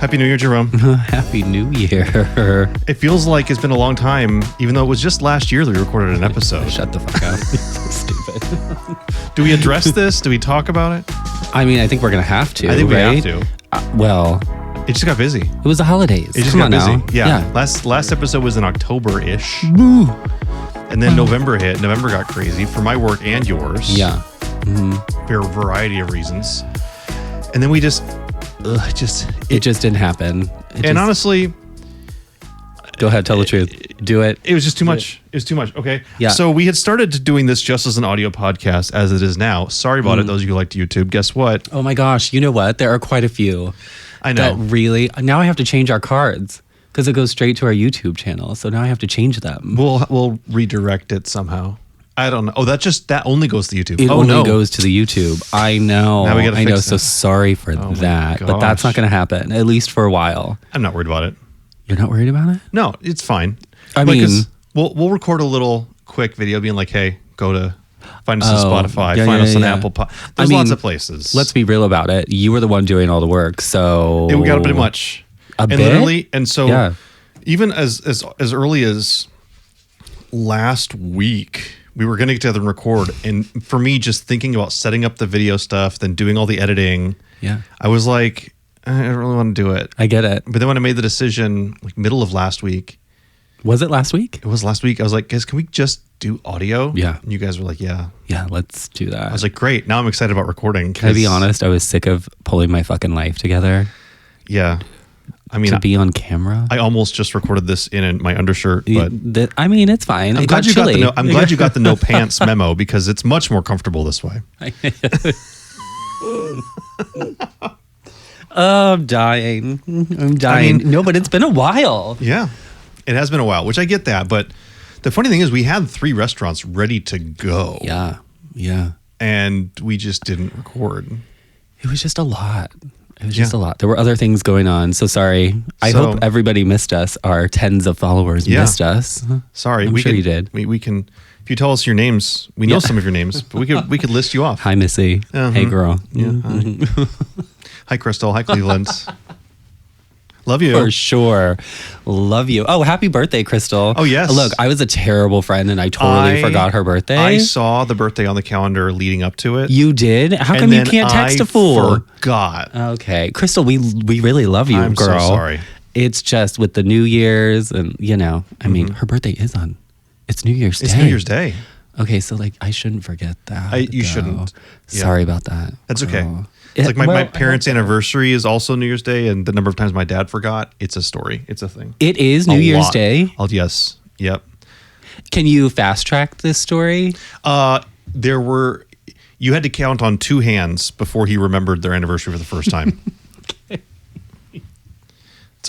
Happy New Year, Jerome. Happy New Year. It feels like it's been a long time, even though it was just last year that we recorded an episode. Shut the fuck up. So stupid. Do we address this? Do we talk about it? I mean, I think we're going to have to. I think we have right? to. Well, it just got busy. it was the holidays. It just Come got on busy. now. Yeah. Last episode was in October-ish. Woo. And then November hit. November got crazy for my work and yours. Yeah. For a variety of reasons. And then we just... It just didn't happen. Honestly... Go ahead, tell the truth. Do it. It was just too much. It was too much. Okay. Yeah. So we had started doing this just as an audio podcast as it is now. Sorry about it, those of you who liked YouTube. Guess what? Oh my gosh. You know what? There are quite a few. I know. That really... Now I have to change our cards because it goes straight to our YouTube channel. So now I have to change them. We'll redirect it somehow. I don't know. Oh, that only goes to YouTube. It only goes to the YouTube. I know. Now we gotta I know. fix So that. sorry for Oh my that. But that's gosh. not going to happen, at least for a while. I'm not worried about it. You're not worried about it? No, it's fine. I Like, mean- 'cause we'll record a little quick video being like, hey, go to find us on Spotify, yeah, find yeah, us on yeah. Apple. There's lots of places. Let's be real about it. You were the one doing all the work, so We got a bit much. A bit? Literally, and so Yeah. even as early as last week, we were going to get together and record. And for me, just thinking about setting up the video stuff, then doing all the editing, Yeah, I was like, I don't really want to do it. I get it. But then when I made the decision, like middle of last week, Was it last week? it was last week, I was like, guys, can we just do audio? Yeah. And you guys were like, yeah. Yeah, let's do that. I was like, great. Now I'm excited about recording. Can I be honest? I was sick of pulling my fucking life together Yeah. I mean, to be on camera. I almost just recorded this in my undershirt, but I mean, it's fine. I'm It glad got you got chilly. I'm glad you got the no pants memo because it's much more comfortable this way. Oh, I'm dying. I'm dying. mean- No, but it's been a while. Yeah. It has been a while, which I get that. But the funny thing is we had 3 restaurants ready to go. Yeah, yeah. And we just didn't record. It was just a lot. It was just a lot. There were other things going on. So sorry. I hope everybody missed us. Our tens of followers missed us. Sorry. I'm sure you did. We can, if you tell us your names, we know some of your names, but we could list you off. Hi, Missy. Hey, girl. Yeah. Hi, Crystal. Hi, Cleveland. Love you. For sure. Love you. Oh, happy birthday, Crystal. Oh, yes. Look, I was a terrible friend and I totally forgot her birthday. I saw the birthday on the calendar leading up to it. You did? How and come you then can't text I a fool? Forgot. Okay. Crystal, we really love you, I'm so girl. sorry. It's just with the New Year's and, I mean, her birthday is on. It's New Year's Day. It's New Year's Day. Okay, so like I shouldn't forget that. You shouldn't. Yeah. Sorry about that. That's okay. girl. It's like my Well, parents' anniversary is also New Year's Day, and the number of times my dad forgot, it's a story. It's a thing. It is A New Year's lot. Day. Yes. Yep. Can you fast track this story? You had to count on 2 hands before he remembered their anniversary for the first time. It's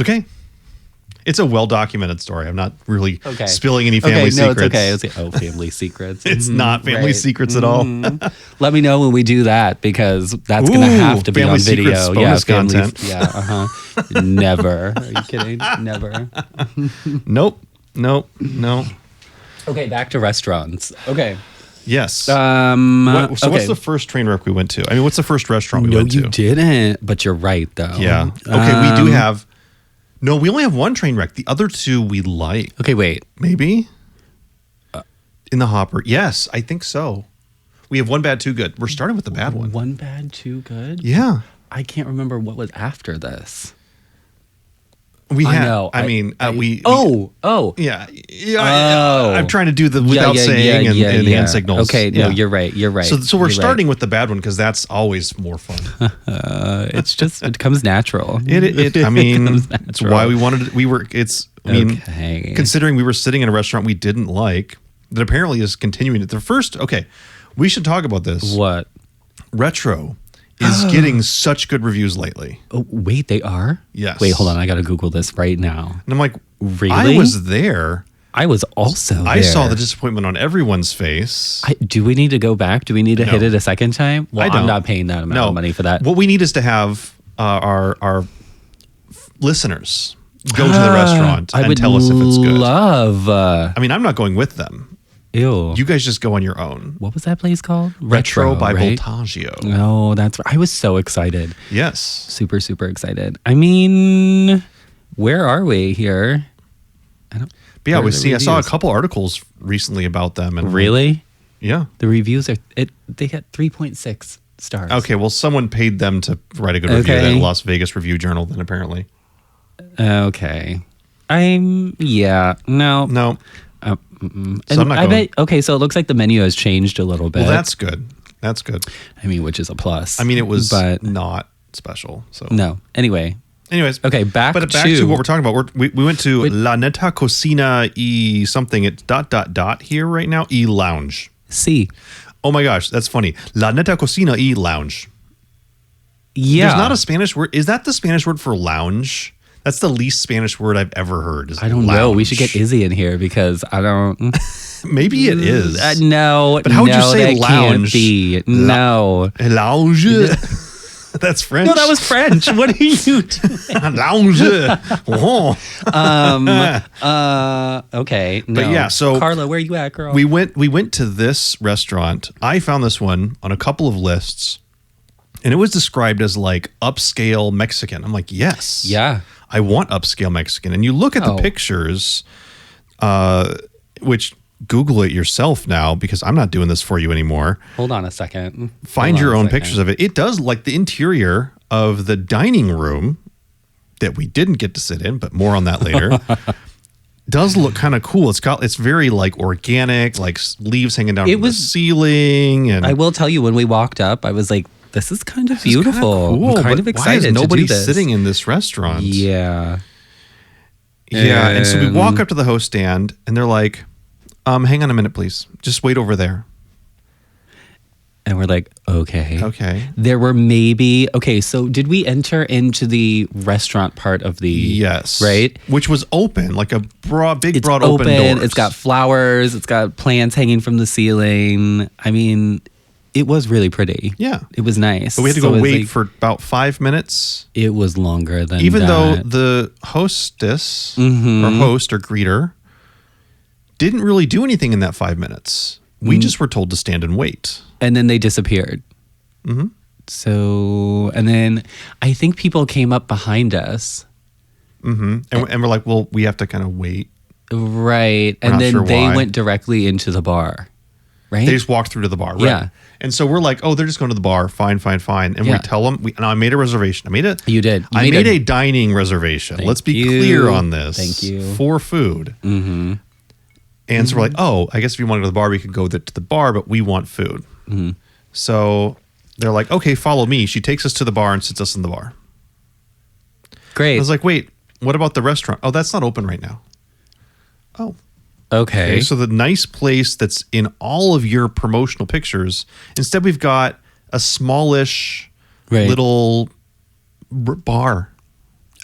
okay. It's a well-documented story. I'm not really spilling any family secrets. No, it's okay. Oh, family secrets. It's not family secrets at all. Let me know when we do that because that's going to have to be family on video. secrets, bonus content. Yeah, Never. Are you kidding? Never. Nope. No. Okay, back to restaurants. Okay. Yes. So what's the first train wreck we went to? I mean, what's the first restaurant we went to? No, you didn't. But you're right, though. Yeah. Okay, we do have... No, we only have 1 train wreck. The other 2 we like. Okay, wait. Maybe? In the hopper. Yes, I think so. We have 1 bad, 2 good. We're starting with the bad one. 1 bad, 2 good? Yeah. I can't remember what was after this. We I had, know. Yeah. I'm trying to do the without saying and hand signals. Okay, no, you're right. So we're starting with the bad one because that's always more fun. It's just, it comes natural. I mean, comes it's natural. why we wanted it. Considering we were sitting in a restaurant we didn't like, that apparently is continuing it. We should talk about this. What? Retro is getting such good reviews lately. Oh, wait, they are? Yes. Wait, hold on. I got to Google this right now. And I'm like, Really? I was there. I was also there. I saw the disappointment on everyone's face. Do we need to go back? Do we need to hit it a second time? Well, I don't. I'm not paying that amount of money for that. What we need is to have our listeners go to the restaurant and tell us if it's good. Love. I mean, I'm not going with them. Ew. You guys just go on your own. What was that place called? Retro by right? Voltaggio. No, I was so excited. Yes. Super, super excited. I mean, where are we here? But yeah, I saw a couple articles recently about them. And really? Yeah. The reviews they got 3.6 stars. Okay, well, someone paid them to write a good review. That Las Vegas Review Journal, then apparently. Okay. No. No. So I'm not going. Okay, so it looks like the menu has changed a little bit. Well, that's good. That's good. I mean, which is a plus. I mean, it was not special. So no. Anyways, okay, back to what we're talking about. We went to La Neta Cucina y something. It's ... here right now. Y Lounge. C. Oh my gosh, that's funny. La Neta Cucina y Lounge. Yeah. There's not a Spanish word. Is that the Spanish word for lounge? That's the least Spanish word I've ever heard. I don't know. We should get Izzy in here because I don't. Maybe it is. No. But how would you say that lounge? Can't be. No. Lounge. That's French. No, that was French. What are you doing? Lounge. Oh. Okay. No. But yeah, so Carla, where you at, girl? We went to this restaurant. I found this one on a couple of lists, and it was described as like upscale Mexican. I'm like, yes. Yeah. I want upscale Mexican. And you look at the pictures, which Google it yourself now because I'm not doing this for you anymore. Hold on a second. Find your own pictures of it. It does like the interior of the dining room that we didn't get to sit in, but more on that later. Does look kind of cool. It's very like organic, like leaves hanging down from the ceiling. And I will tell you, when we walked up, I was like, this is kind of beautiful. Cool, I'm kind of excited. Why is nobody to do this? sitting in this restaurant? Yeah. Yeah. And so we walk up to the host stand and they're like, hang on a minute, please. Just wait over there. And we're like, okay. Okay. There were so did we enter into the restaurant part of the... Yes. Right? Which was open, like a broad open doors. It's got flowers. It's got plants hanging from the ceiling. I mean, it was really pretty. Yeah. It was nice. But we had to go wait for about 5 minutes. It was longer than Even that. though the hostess or host or greeter didn't really do anything in that 5 minutes. We just were told to stand and wait. And then they disappeared. Mm-hmm. So, and then I think people came up behind us. Mm-hmm. And we're like, well, we have to kind of wait. Right. We're and not then sure they why. went directly into the bar. Right? They just walked through to the bar. Right? Yeah. And so we're like, oh, they're just going to the bar. Fine. And we tell them, I made a reservation. You did. I made a dining reservation. Let's be clear on this. Thank you. For food. Mm-hmm. And so we're like, oh, I guess if you want to go to the bar, we could go to the bar, but we want food. Mm-hmm. So they're like, okay, follow me. She takes us to the bar and sits us in the bar. Great. I was like, wait, what about the restaurant? Oh, that's not open right now. Oh. Okay. So the nice place that's in all of your promotional pictures, instead we've got a smallish little bar.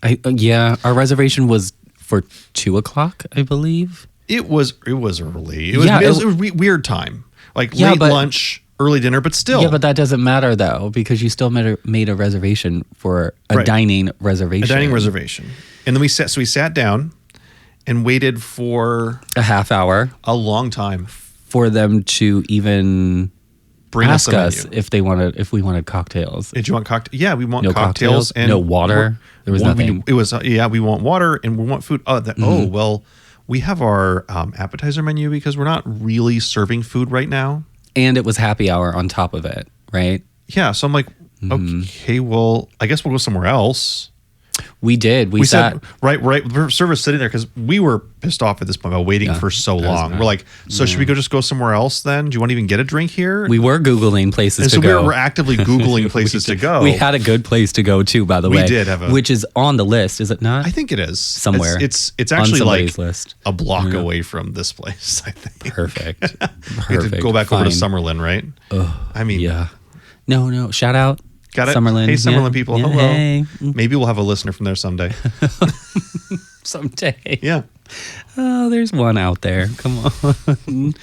Our reservation was for 2:00, I believe. It was early. It was a weird time. Like late lunch, early dinner, but still. Yeah, but that doesn't matter though, because you still made a reservation for a dining reservation. A dining reservation. And then we sat down and waited for a half hour. A long time. For them to even ask us if we wanted cocktails. Did you want cocktails? Yeah, we want cocktails and no water. There was nothing. It was we want water and we want food. Oh, well, we have our appetizer menu because we're not really serving food right now. And it was happy hour on top of it, right? Yeah, so I'm like, okay, well, I guess we'll go somewhere else. We did. We sat right. The server's sitting there because we were pissed off at this point about waiting for so long. We're like, so should we just go somewhere else then? Do you want to even get a drink here? We were Googling places to go. We were actively Googling places to go. We had a good place to go too, by the way. We did have which is on the list, is it not? I think it is. Somewhere. It's actually like list. A block away from this place, I think. Perfect. We have to go back over to Summerlin, right? I mean. Yeah. No. Shout out. Got it? Summerlin. Hey, Summerlin people. Yeah, hello. hey. Maybe we'll have a listener from there someday. Someday. Yeah. Oh, there's one out there. Come on. We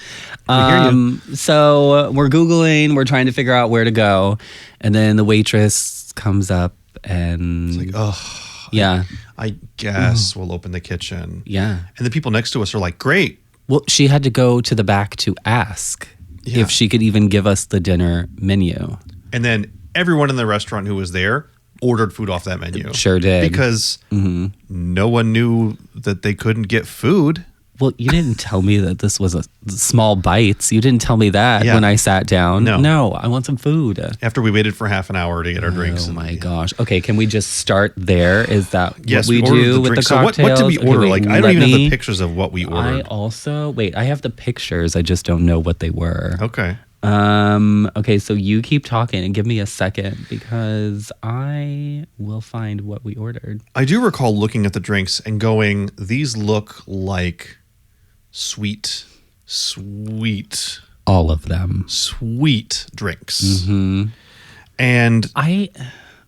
hear you. So we're Googling. We're trying to figure out where to go. And then the waitress comes up and... It's like, oh. Yeah. I guess we'll open the kitchen. Yeah. And the people next to us are like, great. Well, she had to go to the back to ask if she could even give us the dinner menu. And then everyone in the restaurant who was there ordered food off that menu. Sure did. Because no one knew that they couldn't get food. Well, you didn't tell me that this was a small bites. You didn't tell me that when I sat down. No, I want some food. After we waited for half an hour to get our drinks. Oh my gosh. Okay, can we just start there? Is that yes, what we do with the cocktails? So what did we order? Like, I don't even have the pictures of what we ordered. I have the pictures. I just don't know what they were. Okay. Okay, so you keep talking and give me a second because I will find what we ordered. I do recall looking at the drinks and going, these look like sweet, all of them, sweet drinks. And I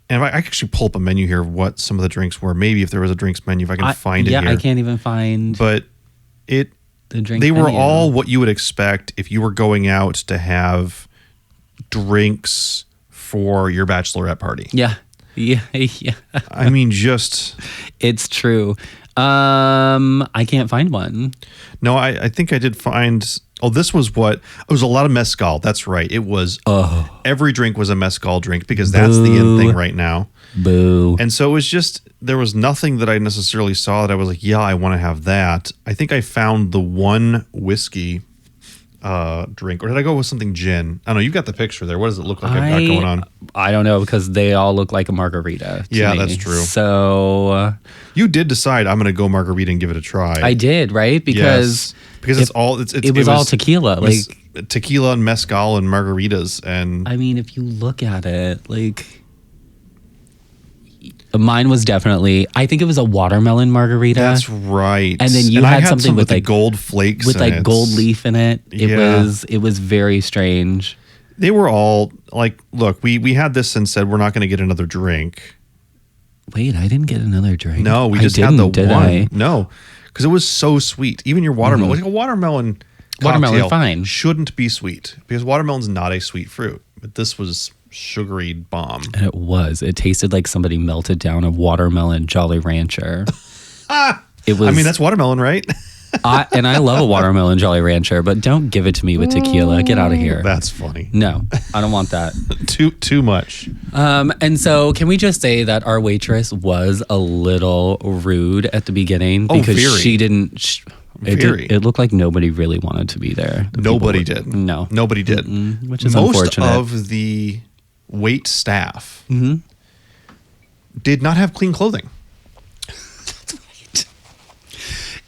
actually pull up a menu here of what some of the drinks were. Maybe if there was a drinks menu, if I can find it here. Yeah, I can't even find. But the drink they were menu. All what you would expect if you were going out to have drinks for your bachelorette party. Yeah. I mean, just it's true. I can't find one. No, I think I did find. Oh, this was what it was. A lot of mezcal. That's right. It was. Every drink was a mezcal drink because that's the in thing right now. Boo. And so it was just there was nothing that I necessarily saw that I was like, yeah, I want to have that. I think I found the one whiskey drink, or did I go with something gin? I don't know. You got the picture there. What does it look like I've got going on? I don't know because they all look like a margarita. Yeah, me. That's true. So you did decide I'm going to go margarita and give it a try. I did, right? Because it was all tequila, like tequila and mezcal and margaritas, and I mean, if you look at it, like. Mine was definitely, I think it was a watermelon margarita. That's right. And then you had something with like gold flakes with like gold leaf in it. It was very strange. They were all like, look, we had this and said we're not going to get another drink. Wait, I didn't get another drink. No, we just had the one. No, because it was so sweet. Even your watermelon, like a watermelon fine, shouldn't be sweet because watermelon's not a sweet fruit. But this was sugary bomb. And it was. It tasted like somebody melted down a watermelon Jolly Rancher. It was. I mean, that's watermelon, right? And I love a watermelon Jolly Rancher, but don't give it to me with tequila. Get out of here. That's funny. No, I don't want that. Too much. And so can we just say that our waitress was a little rude at the beginning because she didn't. It looked like nobody really wanted to be there. Nobody did. No. Nobody did. Which is unfortunate. Most of the wait staff did not have clean clothing.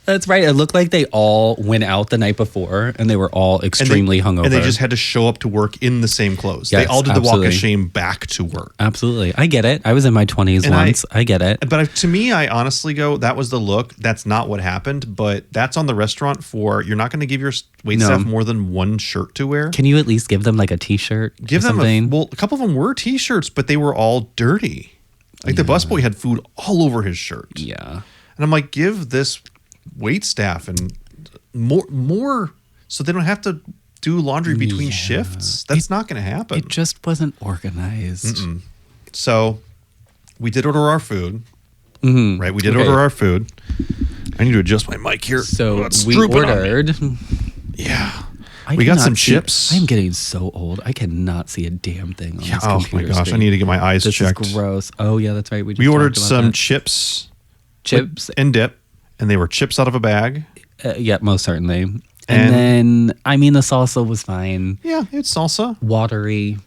That's right. It looked like they all went out the night before and they were all extremely hungover. And they just had to show up to work in the same clothes. Yes, they all did the walk of shame back to work. Absolutely. I get it. I was in my 20s once. I get it. But to me, I honestly go, that was the look. That's not what happened. But that's on the restaurant for, you're not going to give your wait staff more than one shirt to wear. Can you at least give them like a t-shirt? Give them a couple of them were t-shirts, but they were all dirty. Like the busboy had food all over his shirt. Yeah. And I'm like, give this wait staff and more so they don't have to do laundry between shifts. That's not going to happen. It just wasn't organized. So we did order our food. Right? We did order our food. I need to adjust my mic here. So we ordered. Yeah. We got some chips. I'm getting so old. I cannot see a damn thing on this computer my gosh. screen. I need to get my eyes checked. This is gross. Oh, yeah, that's right. We ordered some chips and dip. And they were chips out of a bag. Yeah, most certainly. And then, I mean, the salsa was fine. Yeah, it's salsa. Watery.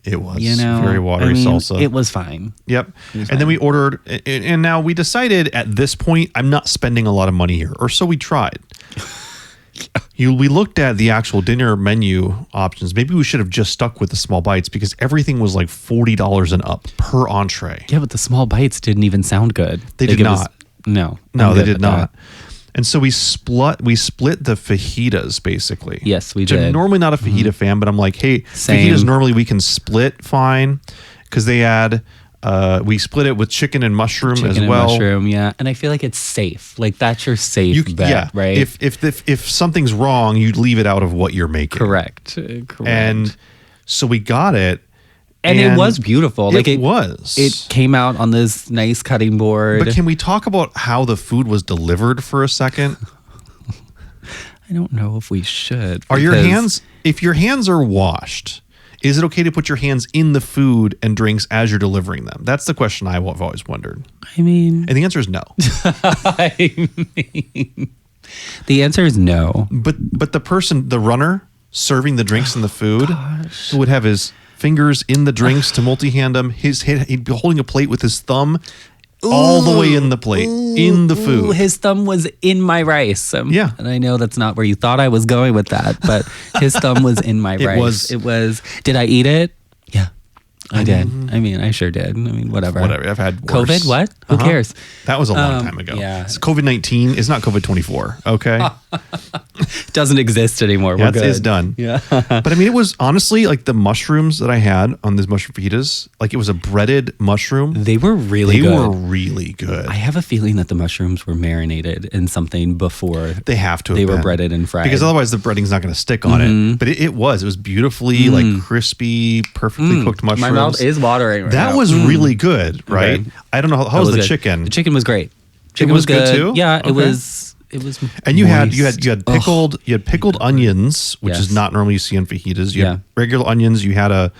It was very watery salsa. It was fine. Yep. And then we ordered, and now we decided at this point, I'm not spending a lot of money here, or so we tried. We looked at the actual dinner menu options. Maybe we should have just stuck with the small bites because everything was like $40 and up per entree. Yeah, but the small bites didn't even sound good. They did not. No, they did not. And so we split the fajitas basically. Yes, we did. I'm normally not a fajita fan, but I'm like, hey, fajitas normally we can split fine because they add. We split it with chicken and mushroom as well. Mushroom, yeah. And I feel like it's safe. Like that's your safe bet, right? If something's wrong, you leave it out of what you're making. Correct. And so we got it. And it was beautiful. Like it was. It came out on this nice cutting board. But can we talk about how the food was delivered for a second? I don't know if we should. Are your hands, if your hands are washed, is it okay to put your hands in the food and drinks as you're delivering them? That's the question I've always wondered. I mean... And the answer is no. The answer is no. But the person, the runner serving the drinks and the food would have his fingers in the drinks to multi-hand them. He'd be holding a plate with his thumb all the way in the plate, in the food. His thumb was in my rice. Yeah. And I know that's not where you thought I was going with that, but his thumb was in my rice. It was. Did I eat it? Yeah. I did. I mean, I sure did. I mean, whatever. I've had worse. COVID? What? Who cares? That was a long time ago. Yeah. It's COVID-19 is not COVID-24. Okay. Doesn't exist anymore. We're good. It's done. Yeah. But I mean, it was honestly like the mushrooms that I had on these mushroom fajitas. Like it was a breaded mushroom. They were really good. They were really good. I have a feeling that the mushrooms were marinated in something before. They have to have They been. were breaded and fried. Because otherwise the breading's not going to stick on it. But it was. It was beautifully like crispy, perfectly cooked mushrooms. My mouth is watering right that now. was really good, right? Okay. I don't know. How was the good. chicken? The chicken was great. Chicken was good too? Yeah, Okay. it was. And you had moist. pickled onions, which is not normally you see on fajitas. You had regular onions. You had a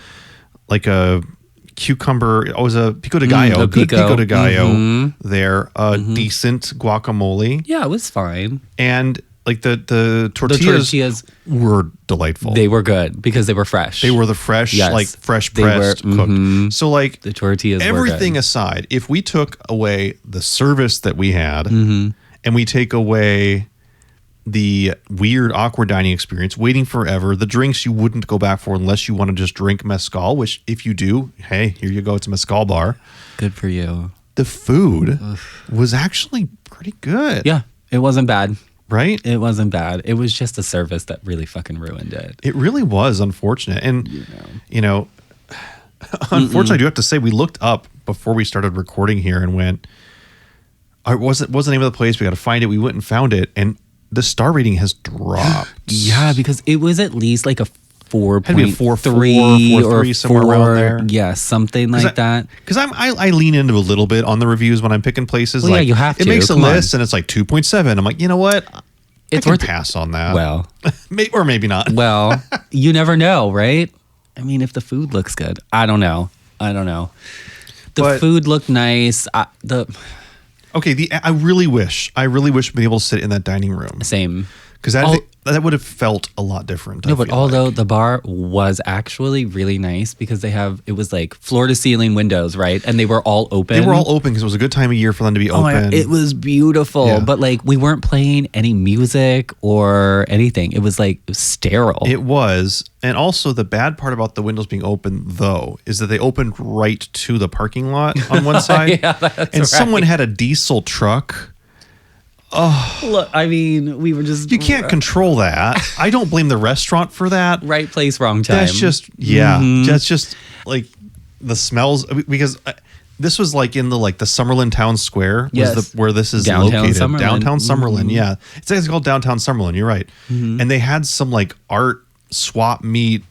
cucumber. It was a pico de gallo, good pico de gallo there. Decent guacamole. Yeah, it was fine. And like the tortillas were delightful. They were good because they were fresh. They were the fresh, like fresh They pressed, were, cooked. So like the tortillas everything were good. aside, if we took away the service that we had and we take away the weird, awkward dining experience, waiting forever, the drinks you wouldn't go back for unless you want to just drink mezcal, which if you do, hey, here you go. It's a mezcal bar. Good for you. The food was actually pretty good. Yeah, it wasn't bad. Right? It wasn't bad. It was just the service that really fucking ruined it. It really was unfortunate. And, unfortunately, I do have to say, we looked up before we started recording here and went, what's the name of the place? We got to find it. We went and found it. And the star rating has dropped. Yeah, because it was at least like a 4.3 Had to be a 4.3 somewhere around there. Yeah, something like that. Because I lean into a little bit on the reviews when I'm picking places. Well, yeah, you have to. It makes a Come list on. and it's like 2.7. I'm like, you know what? It's I worth can pass on that. Well, or maybe not. Well, you never know, right? I mean, if the food looks good, I don't know. The food looked nice. Okay, I really wish we'd be able to sit in that dining room. Same. Because that would have felt a lot different. No, but although the bar was actually really nice because it was like floor to ceiling windows, right? And they were all open. They were all open because it was a good time of year for them to be open. It was beautiful. Yeah. But like we weren't playing any music or anything. It was sterile. It was. And also the bad part about the windows being open, though, is that they opened right to the parking lot on one side. Yeah, that's and someone had a diesel truck. Oh, look, I mean, we were just... You can't control that. I don't blame the restaurant for that. Right place, wrong time. That's just, that's just like the smells, because this was like in the Summerlin Town Square, where this is located. Summerlin. Downtown Summerlin, yeah. It's actually called Downtown Summerlin, you're right. And they had some art swap meet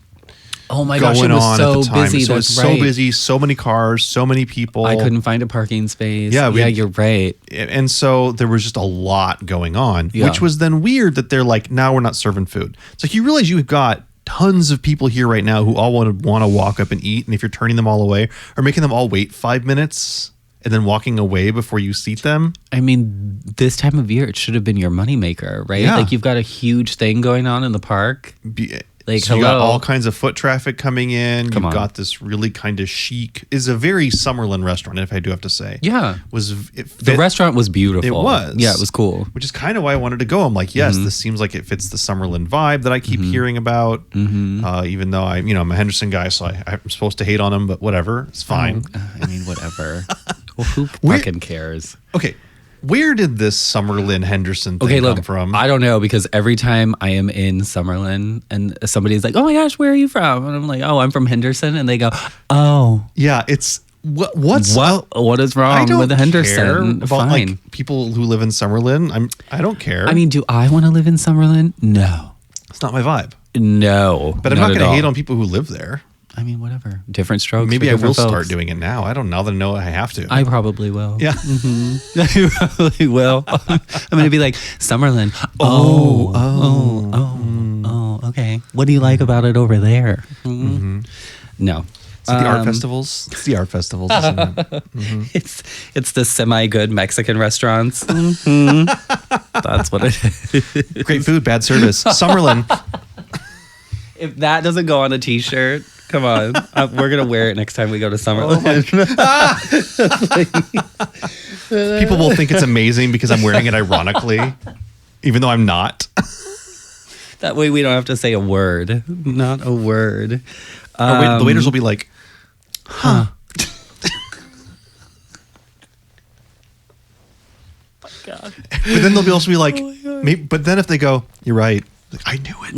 Oh my gosh, it was so busy. So it's so busy, so many cars, so many people. I couldn't find a parking space. Yeah, you're right. And so there was just a lot going on, which was then weird that they're like, now we're not serving food. So you realize you've got tons of people here right now who all want to walk up and eat. And if you're turning them all away or making them all wait 5 minutes and then walking away before you seat them. I mean, this time of year, it should have been your moneymaker, right? Yeah. Like you've got a huge thing going on in the park. So you got all kinds of foot traffic coming in. You've got this really kind of chic, is a very Summerlin restaurant, if I do have to say. Yeah. The restaurant was beautiful. It was. Yeah, it was cool. Which is kind of why I wanted to go. I'm like, yes, this seems like it fits the Summerlin vibe that I keep hearing about. Even though I'm a Henderson guy, so I'm supposed to hate on him, but whatever. It's fine. I mean, whatever. Well, who fucking cares? Okay. Where did this Summerlin Henderson thing come from? I don't know, because every time I am in Summerlin and somebody's like, oh my gosh, where are you from? And I'm like, oh, I'm from Henderson. And they go, oh. Yeah, it's... What is wrong with Henderson? About like people who live in Summerlin. I don't care. I mean, do I want to live in Summerlin? No. It's not my vibe. No. But I'm not going to hate on people who live there. I mean, whatever. Different strokes. Maybe I will start doing it now. I don't know that I know I have to. I probably will. Yeah. Mm-hmm. I probably will. I'm going to be like, Summerlin. Okay. What do you like about it over there? Mm-hmm. No. It's the art festivals. It's the art festivals. Isn't it? Mm-hmm. It's the semi-good Mexican restaurants. Mm-hmm. That's what it is. Great food, bad service. Summerlin. If that doesn't go on a t-shirt, come on. We're going to wear it next time we go to Summerlin. People will think it's amazing because I'm wearing it ironically, even though I'm not. That way we don't have to say a word. Not a word. The waiters will be like, huh. My God. But then they'll also be like, maybe, but then if they go, you're right. Like, I knew it.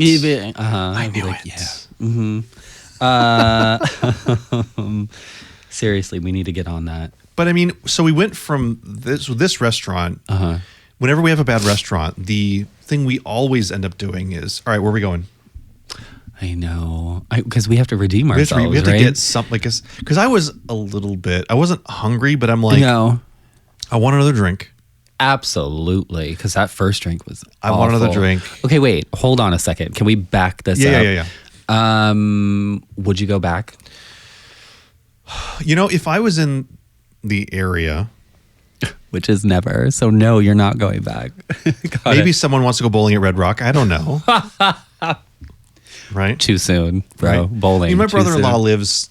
I knew it. Yeah. Mm-hmm. Seriously, we need to get on that. But I mean, so we went from this restaurant. Whenever we have a bad restaurant, the thing we always end up doing is, all right, where are we going? I know. Because we have to redeem ourselves, we have to get something. Because I was a little bit, I wasn't hungry, but I'm like, no. I want another drink. Absolutely. Because that first drink was I want another drink. Okay, wait. Hold on a second. Can we back this up? Yeah. Would you go back? You know, if I was in the area... Which is never. So no, you're not going back. Maybe someone wants to go bowling at Red Rock. I don't know. Right? Too soon, bro. Right? Bowling. My brother-in-law lives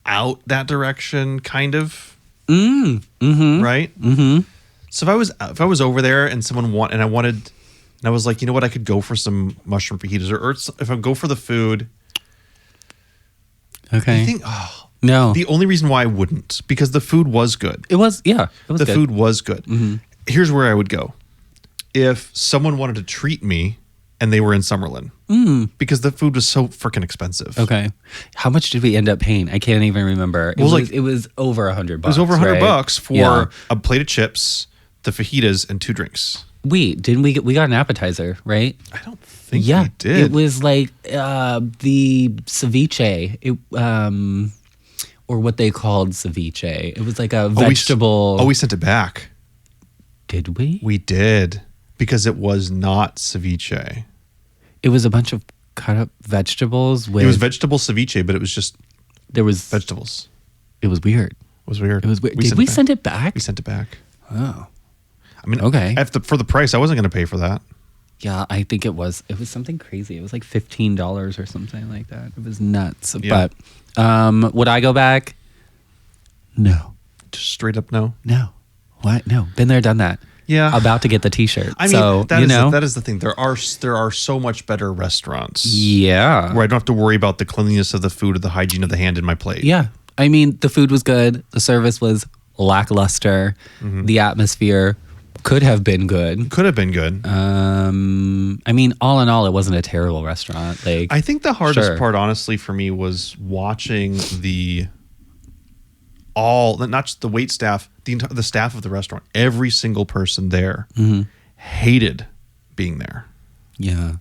out that direction, kind of. Mm-hmm. Right? Mm-hmm. So if I was over there and I was like, you know what, I could go for some mushroom fajitas, or if I go for the food. Okay. I think no. The only reason why I wouldn't, because the food was good. It was good. Food was good. Mm-hmm. Here's where I would go. If someone wanted to treat me and they were in Summerlin. Because the food was so freaking expensive. Okay. How much did we end up paying? I can't even remember. It was over $100. It was over $100 for a plate of chips, the fajitas, and 2 drinks. Wait, didn't we got an appetizer, right? I don't think we did. It was like the ceviche. Or what they called ceviche. It was like a vegetable. We sent it back. Did we? We did, because it was not ceviche. It was a bunch of cut up vegetables. It was vegetable ceviche, but it was just vegetables. It was weird. Did we send it back? We sent it back. Oh. I mean, okay. For the price, I wasn't going to pay for that. Yeah, I think it was something crazy. It was like $15 or something like that. It was nuts. Yeah. But would I go back? No. Just straight up no? No. What? No. Been there, done that. Yeah. About to get the t-shirt. I mean, that is the thing. There are so much better restaurants. Yeah. Where I don't have to worry about the cleanliness of the food or the hygiene of the hand in my plate. Yeah. I mean, the food was good. The service was lackluster. Mm-hmm. The atmosphere could have been good. I mean, all in all, it wasn't a terrible restaurant. Like, I think the hardest part, honestly, for me was watching not just the wait staff, the staff of the restaurant. Every single person there hated being there. Yeah.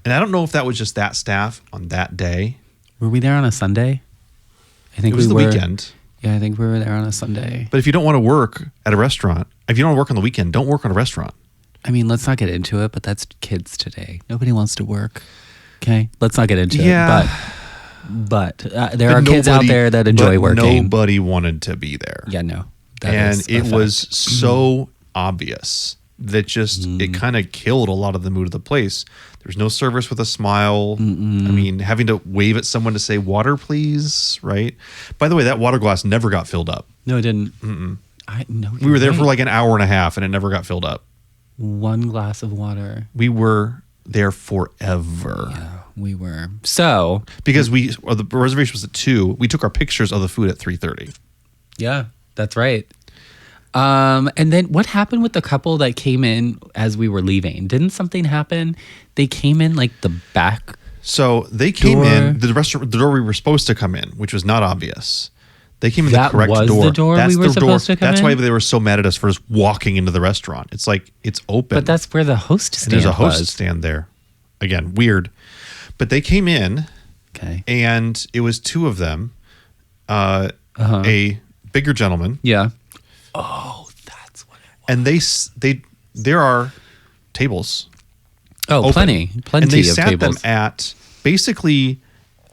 And I don't know if that was just that staff on that day. Were we there on a Sunday? I think it was the weekend. Yeah, I think we were there on a Sunday. But if you don't want to work at a restaurant, if you don't want to work on the weekend, don't work on a restaurant. I mean, let's not get into it, but that's kids today. Nobody wants to work. Okay? Let's not get into it. But there are kids out there that enjoy working. Nobody wanted to be there. Yeah, no. It was so obvious that just it kind of killed a lot of the mood of the place. There's no service with a smile. I mean, having to wave at someone to say water, please, right? By the way, that water glass never got filled up. No, it didn't. We were there for like an hour and a half and it never got filled up. 1 glass of water. We were there forever. Yeah, we were. So because the reservation was at 2, we took our pictures of the food at 3:30. Yeah, that's right. And then what happened with the couple that came in as we were leaving? Didn't something happen? They came in like the back. So they came in the door we were supposed to come in, which was not obvious. They came in the correct door. That was the door we were supposed to come in? That's why they were so mad at us for just walking into the restaurant. It's like, it's open. But that's where the host stand was. There's a host stand there. Again, weird. But they came in Okay. And it was two of them, a bigger gentleman. Yeah. Oh, that's what it was. And there are tables. Oh, open, plenty and they of sat tables. them at basically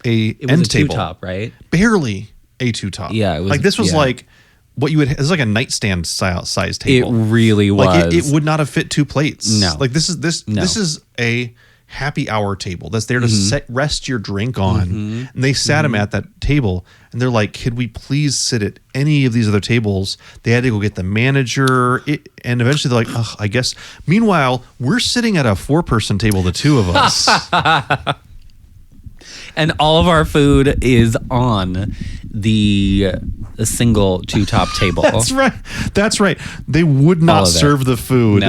It was end a table, two-top, right? barely a two-top. Yeah, it was, like this was yeah. like what you would. It was like a nightstand size It table. really was. Like it would not have fit two plates. No. Like this is a happy hour table that's there to rest your drink on. And they sat him at that table, and they're like, "Could we please sit at any of these other tables?" They had to go get the manager, and eventually they're like, "Ugh, I guess." Meanwhile, we're sitting at a 4-person table, the two of us. And all of our food is on the single two-top table. That's right. They would not serve the food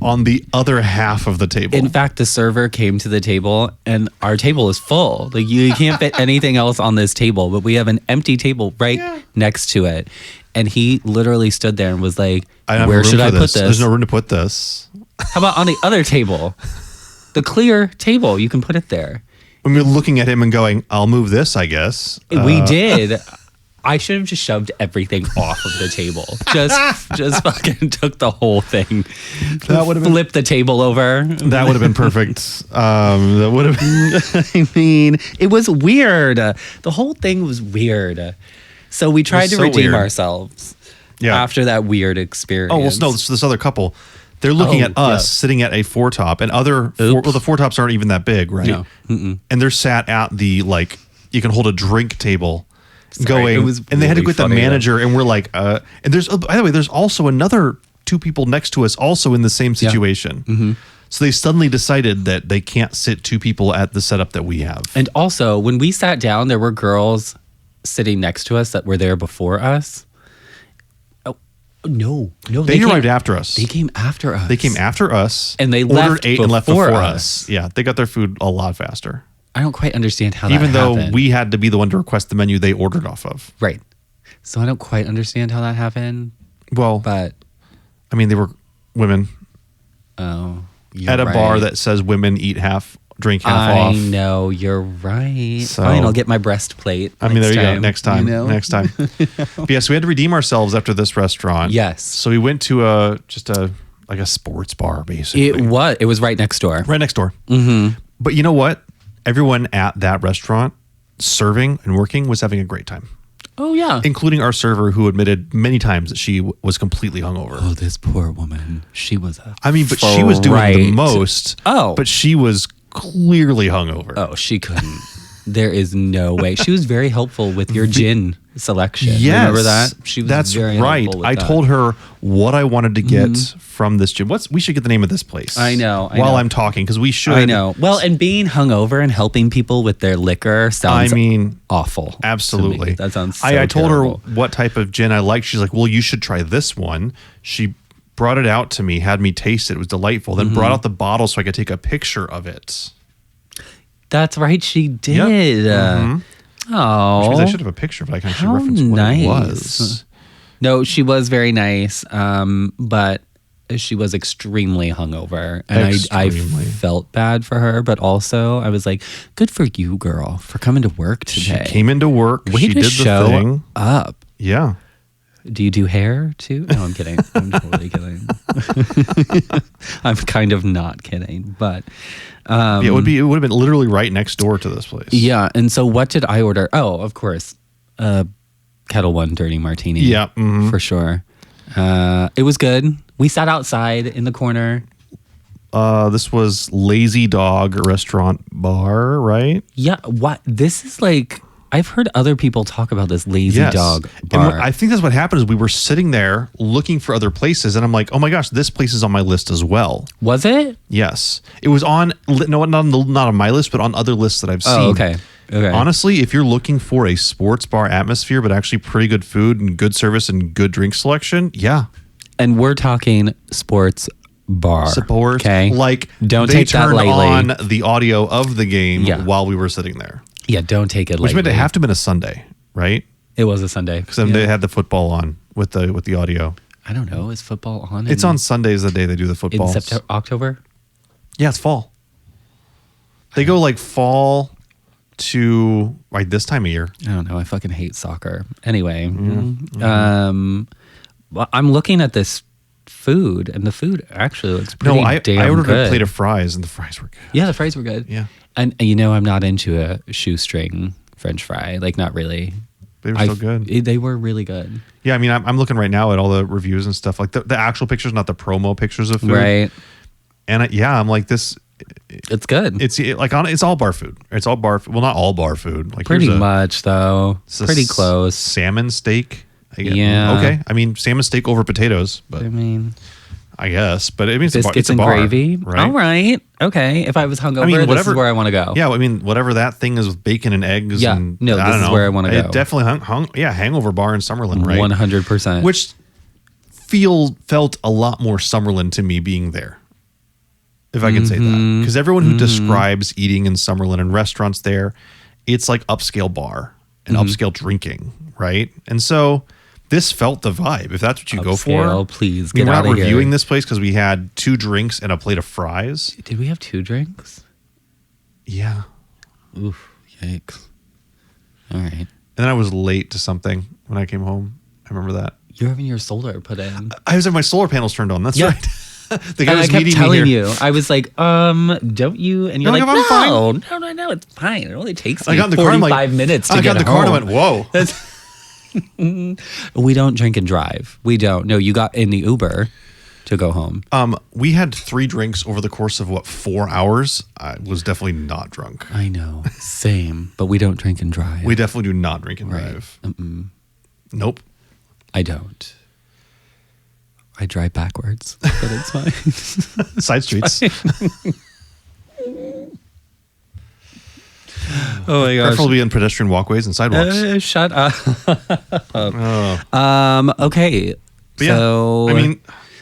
on the other half of the table. In fact, the server came to the table, and our table is full. Like you can't fit anything else on this table, but we have an empty table right next to it. And he literally stood there and was like, "Where should I put this? There's no room to put this. How about on the other table? The clear table, you can put it there." When we're looking at him and going, "I'll move this, I guess." We did. I should have just shoved everything off of the table. Just fucking took the whole thing. That would have flipped the table over. That would have been perfect. That would have been. I mean, it was weird. The whole thing was weird. So we tried to redeem ourselves after that weird experience. Oh, well, no, this other couple, they're looking at us sitting at a 4-top, and the 4-tops aren't even that big, right? No. Mm-mm. And they're sat at the, like, you can hold a drink table. Sorry, And they had to get the manager, and we're like, and there's, by the way, there's also another 2 people next to us also in the same situation. Yeah. Mm-hmm. So they suddenly decided that they can't sit 2 people at the setup that we have. And also, when we sat down, there were girls sitting next to us that were there before us. Oh, no. They arrived after us. They came after us. And they ordered left 8 and left before us. Yeah, they got their food a lot faster. I don't quite understand how Even that though happened. we had to be the one to request the menu they ordered off of. Right. So I don't quite understand how that happened. Well, but I mean, they were women. Oh, at a bar that says women drink half off. I know, you're right. So, fine, I'll get my breastplate. I mean, there you go. Next time. Next time. But yes, we had to redeem ourselves after this restaurant. Yes. So we went to a sports bar, basically. It was right next door. Right next door. Mm-hmm. But you know what? Everyone at that restaurant serving and working was having a great time. Oh, yeah. Including our server, who admitted many times that she was completely hungover. Oh, this poor woman. She was she was doing the most. Oh. But she was clearly hungover. Oh, she couldn't. There is no way. She was very helpful with your gin selection. Yes. Remember that? She was That's very right. helpful with I that. told her what I wanted to get from this gin. We should get the name of this place. I know. While I'm talking, because we should. I know. Well, and being hungover and helping people with their liquor sounds awful. Absolutely. To me. That sounds so I told terrible. her what type of gin I liked. She's like, well, you should try this one. She brought it out to me, had me taste it. It was delightful. Then brought out the bottle so I could take a picture of it. That's right, she did. Yep. Oh, which means I should have a picture of it. I can actually reference what it was. No, she was very nice, but she was extremely hungover, and I felt bad for her. But also, I was like, "Good for you, girl, for coming to work today." She came into work. Way she to did show the thing up. Yeah. Do you do hair too? No, I'm kidding. I'm totally kidding. I'm kind of not kidding, but it would have been literally right next door to this place. Yeah, and so what did I order? Oh, of course, Kettle One Dirty Martini. Yeah, for sure. It was good. We sat outside in the corner. This was Lazy Dog Restaurant Bar, right? Yeah. What? This is like, I've heard other people talk about this Lazy Dog Bar. And I think that's what happened is we were sitting there looking for other places, and I'm like, oh my gosh, this place is on my list as well. Was it? Yes. It was on, no, not on my list, but on other lists that I've seen. Oh, okay. Honestly, if you're looking for a sports bar atmosphere, but actually pretty good food and good service and good drink selection, yeah. And we're talking sports bar. Sports. Okay. Like, don't they take that turned lightly. on the audio of the game while we were sitting there. Yeah, don't take it lightly. Which meant it have to have been a Sunday, right? It was a Sunday. Because then they had the football on with the audio. I don't know. Is football on? It's on Sundays, the day they do the football. In October? Yeah, it's fall. They go like fall to like this time of year? I don't know. I fucking hate soccer. Anyway, well, I'm looking at this food, and the food actually looks pretty damn I ordered good. a plate of fries, and the fries were good. Yeah, the fries were good. Yeah. And you know, I'm not into a shoestring French fry. Like, not really. They were so good. They were really good. Yeah, I mean, I'm looking right now at all the reviews and stuff, like the actual pictures, not the promo pictures of food. Right. And I'm like, this. It's good. It's it's all bar food. It's all bar. Well, not all bar food. Like Pretty much, though. Pretty close. Salmon steak. Yeah. Okay. I mean, salmon steak over potatoes, but I mean, I guess. But I mean, biscuits it's a bar, and gravy. right? All right. Okay. If I was hungover, this is where I want to go. Yeah. I mean, whatever that thing is with bacon and eggs. Yeah. And, No, this is where I want to go. It definitely hangover bar in Summerlin, right? 100%. Which felt a lot more Summerlin to me being there. If I can say that. Because everyone who describes eating in Summerlin and restaurants there, it's like upscale bar and upscale drinking, right? And so this felt the vibe. If that's what you go for. Please We're get not out of here. reviewing this place because we had 2 drinks and a plate of fries. Did we have 2 drinks? Yeah. Oof. Yikes. All right. And then I was late to something when I came home. I remember that. You're having your solar put in. I was having my solar panels turned on. That's Yeah. right. The guy And I was kept meeting telling me here. you. I was like, don't you? And you're No, like, I'm fine. no, it's fine. It only takes I me got in the car. I'm 45 like, minutes to I got get in the car home. and I went, whoa. We don't drink and drive. We don't. No, you got in the Uber to go home. We had 3 drinks over the course of 4 hours. I was definitely not drunk. I know. Same. But we don't drink and drive. We definitely do not drink and drive. Nope. I don't. I drive backwards, but it's fine. Side streets. Oh my gosh. Preferably in pedestrian walkways and sidewalks. Shut up. Oh. Okay. But yeah, So, I mean,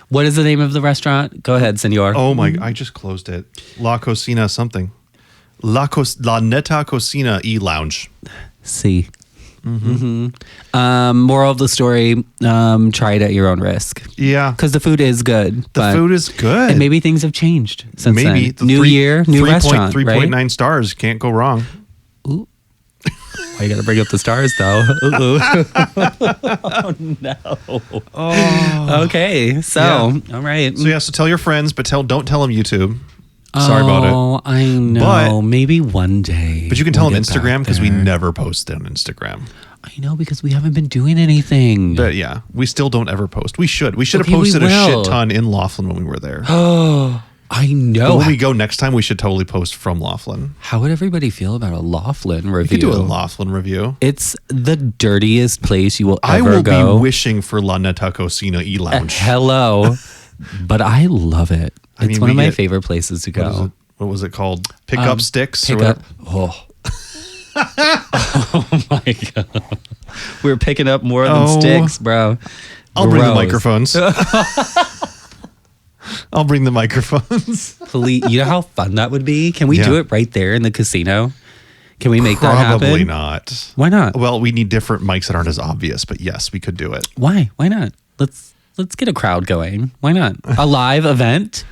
what is the name of the restaurant? Go ahead, senor. oh my, I just closed it. La Cocina something. La Neta Cucina y Lounge. See. Moral of the story, try it at your own risk. Yeah. Because the food is good. The food is good. And maybe things have changed since Maybe. then. New year, new restaurant, 3.9 right? stars. Can't go wrong. Ooh. Why you gotta bring up the stars, though? Ooh. Oh, no. Oh. Okay. So, Yeah. all right. So tell your friends, but don't tell them YouTube. Sorry about it. Oh, I know. But- maybe one day. But you can tell we'll them get back Instagram because we there. never post on Instagram. I know, because we haven't been doing anything. But yeah, we still don't ever post. We should. We should have Okay, we posted a will. shit ton in Laughlin when we were there. Oh, I But know. when we go next time, we should totally post from Laughlin. How would everybody feel about a Laughlin review? We could do a Laughlin review. It's the dirtiest place you will I ever will go. be wishing for La Neta Cucina y Lounge. Hello. But I love it. I It's mean, one we of my get- favorite places to go. What was it called? Pick up sticks? Pick or up. whatever? Oh. Oh my God. We're picking up more than Oh. sticks, bro. I'll bring the Gross. microphones. I'll bring the microphones. Please, you know how fun that would be? Can we Yeah. do it right there in the casino? Can we make that happen? Probably not. Why not? Well, we need different mics that aren't as obvious, but yes, we could do it. Why? Why not? Let's get a crowd going. Why not? A live event?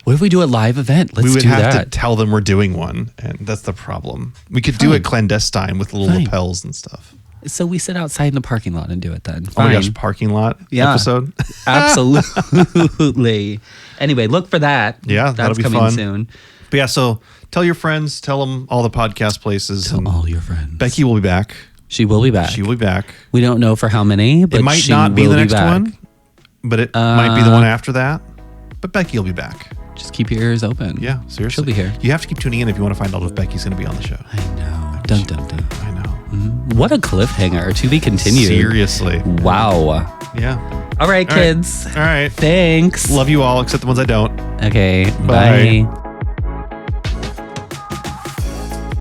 What if we do a live event? Let's We would do have that. to tell them we're doing one, and that's the problem. We could do Fine. it clandestine with little Fine. lapels and stuff. So we sit outside in the parking lot and do it then. Oh my Fine. gosh, parking lot Yeah. episode. Absolutely. Anyway, look for that. Yeah, that'll that's be coming fun. soon. But yeah, so tell your friends, tell them all the podcast places. Tell and all your friends. Becky will be back. She will be back. She will be back. We don't know for how many, but It might she not be will the next back. one, but it might be the one after that. But Becky will be back. Just keep your ears open. Yeah, seriously. She'll be here. You have to keep tuning in if you want to find out if Becky's going to be on the show. I know. Dun dun dun. I know. What a cliffhanger. To be continued. Seriously. Wow. Yeah. All right, All right. kids. All right. Thanks. Love you all, except the ones I don't. Okay. Bye. Bye.